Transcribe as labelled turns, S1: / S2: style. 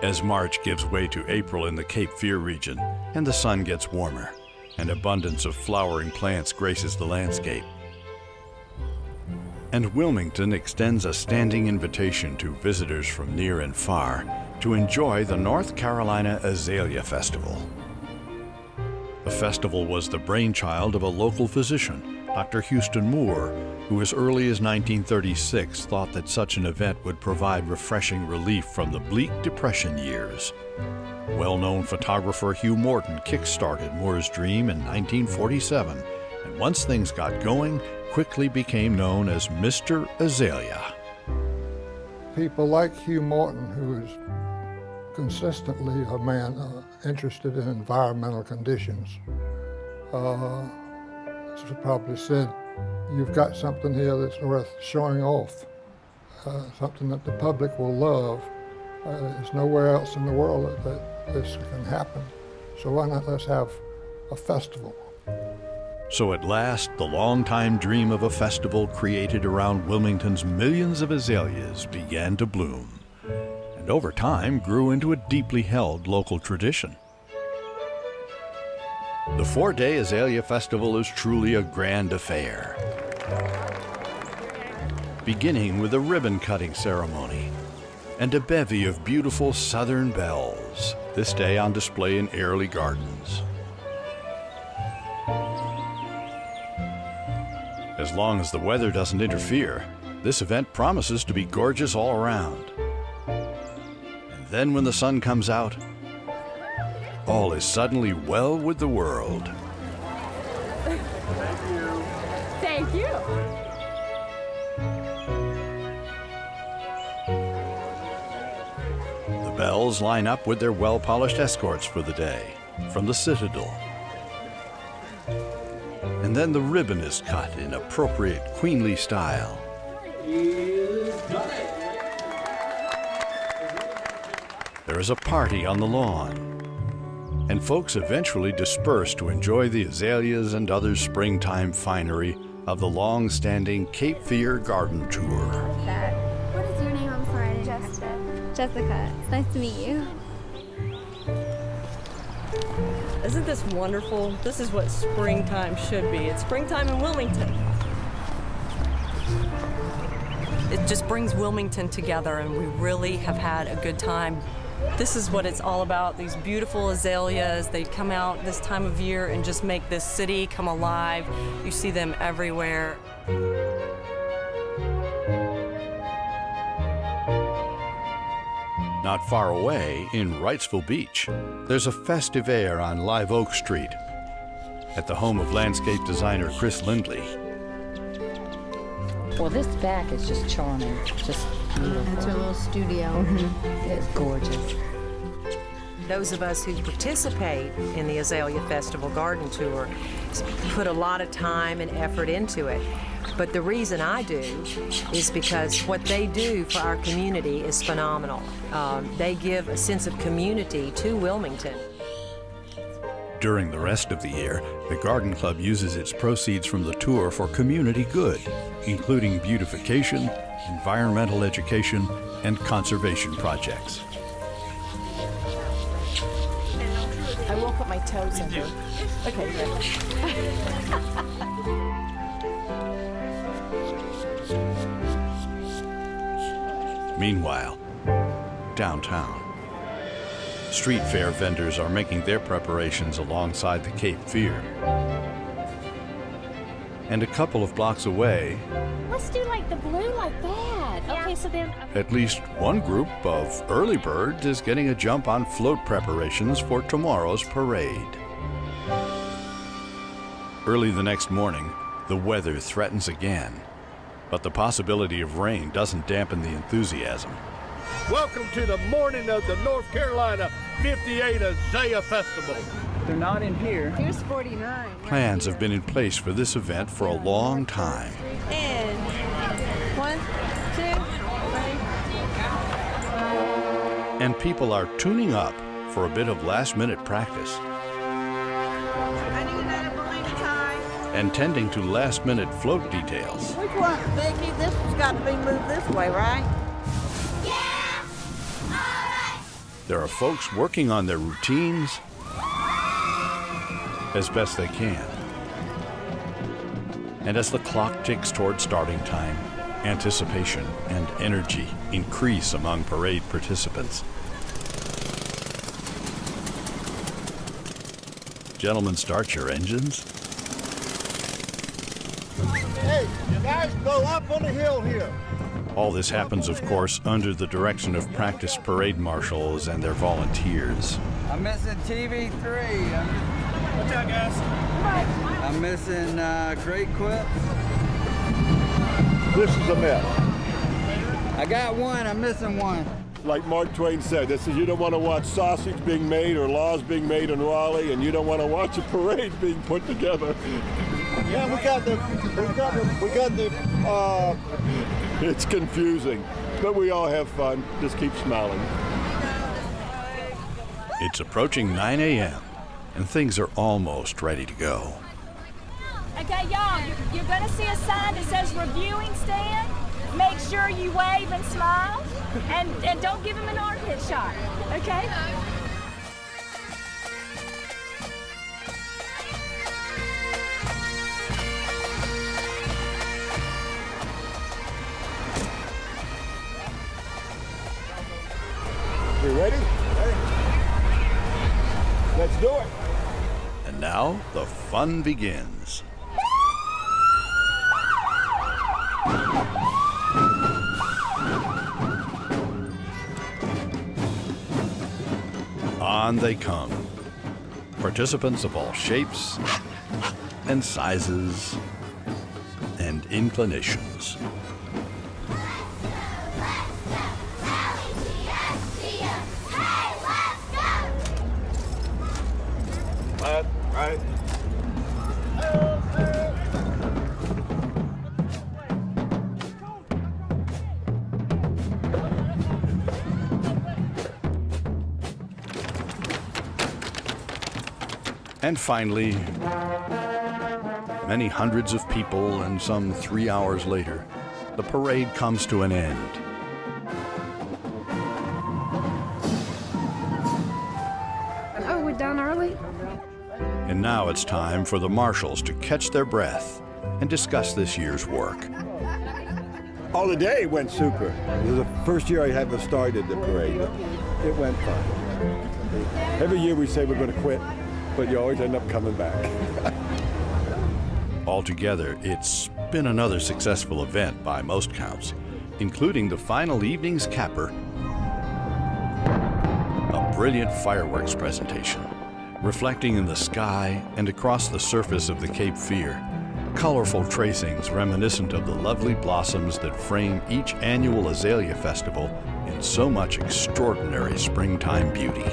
S1: As March gives way to April in the Cape Fear region and the sun gets warmer, an abundance of flowering plants graces the landscape. And Wilmington extends a standing invitation to visitors from near and far to enjoy the North Carolina Azalea Festival. The festival was the brainchild of a local physician, Dr. Houston Moore, who as early as 1936 thought that such an event would provide refreshing relief from the bleak Depression years. Well-known photographer Hugh Morton kick-started Moore's dream in 1947, and once things got going, quickly became known as Mr. Azalea.
S2: People like Hugh Morton, who is consistently a man interested in environmental conditions, probably said, "You've got something here that's worth showing off, something that the public will love. There's nowhere else in the world that this can happen. So why not let's have a festival?"
S1: So at last, the long-time dream of a festival created around Wilmington's millions of azaleas began to bloom, and over time grew into a deeply held local tradition. The 4-day Azalea Festival is truly a grand affair, beginning with a ribbon-cutting ceremony and a bevy of beautiful southern bells, this day on display in Airlie Gardens. As long as the weather doesn't interfere, this event promises to be gorgeous all around. And then when the sun comes out, all is suddenly well with the world.
S3: Thank you.
S1: The bells line up with their well-polished escorts for the day from the Citadel. And then the ribbon is cut in appropriate queenly style. There is a party on the lawn, and folks eventually disperse to enjoy the azaleas and other springtime finery of the long-standing Cape Fear Garden Tour.
S4: What is your name? I'm sorry. Jessica. Jessica. It's nice to meet you.
S5: Isn't this wonderful? This is what springtime should be. It's springtime in Wilmington. It just brings Wilmington together, and we really have had a good time. This is what it's all about, these beautiful azaleas. They come out this time of year and just make this city come alive. You see them everywhere.
S1: Not far away, in Wrightsville Beach, there's a festive air on Live Oak Street at the home of landscape designer Chris Lindley.
S6: Well, this back is just charming, just beautiful.
S4: It's a little studio.
S6: It's gorgeous.
S7: Those of us who participate in the Azalea Festival Garden Tour put a lot of time and effort into it. But the reason I do is because what they do for our community is phenomenal. They give a sense of community to Wilmington.
S1: During the rest of the year, the Garden Club uses its proceeds from the tour for community good, including beautification, environmental education, and conservation projects.
S6: I will put my toes in there. Okay, good.
S1: Meanwhile, downtown, street fair vendors are making their preparations alongside the Cape Fear. And a couple of blocks away,
S3: Let's do like the blue like that. Okay, so then.
S1: at least one group of early birds is getting a jump on float preparations for tomorrow's parade. Early the next morning, the weather threatens again, but the possibility of rain doesn't dampen the enthusiasm.
S8: Welcome to the morning of the North Carolina 58 Azalea Festival.
S9: They're not in here.
S4: Here's 49.
S1: Plans have been in place for this event for a long time.
S4: And 1, 2, 3.
S1: And people are tuning up for a bit of last-minute practice
S10: I need another balloon tie.
S1: and tending to last-minute float details.
S10: Which one, Vicky? This one's got to be moved this way, right?
S4: Yeah! All right!
S1: There are folks working on their routines as best they can. And as the clock ticks toward starting time, anticipation and energy increase among parade participants. Gentlemen, start your engines.
S8: Hey, guys, go up on the hill here.
S1: All this happens, of course, under the direction of practice parade marshals and their volunteers.
S9: I'm missing TV3.
S8: What's up, guys?
S9: I'm missing great quips.
S8: This is a mess.
S9: I got one. I'm missing one.
S8: Like Mark Twain said, this is you don't want to watch sausage being made or laws being made in Raleigh, and you don't want to watch a parade being put together. Yeah, we got the. It's confusing, but we all have fun. Just keep smiling.
S1: It's approaching 9 a.m., and things are almost ready to go.
S3: Okay, y'all, you're going to see a sign that says reviewing stand. Make sure you wave and smile, and don't give him an armpit shot, okay?
S8: You ready? Let's do it.
S1: And now, the fun begins. On they come. Participants of all shapes and sizes and inclinations.
S8: Right.
S1: And finally, many hundreds of people, and some 3 hours later, the parade comes to an end.
S4: Oh, we're done early?
S1: And now it's time for the marshals to catch their breath and discuss this year's work.
S8: Oh, the day went super. It was the first year I haven't started the parade. It went fine. Every year we say we're going to quit, but you always end up coming back.
S1: Altogether, it's been another successful event by most counts, including the final evening's capper, a brilliant fireworks presentation, reflecting in the sky and across the surface of the Cape Fear, colorful tracings reminiscent of the lovely blossoms that frame each annual Azalea Festival in so much extraordinary springtime beauty.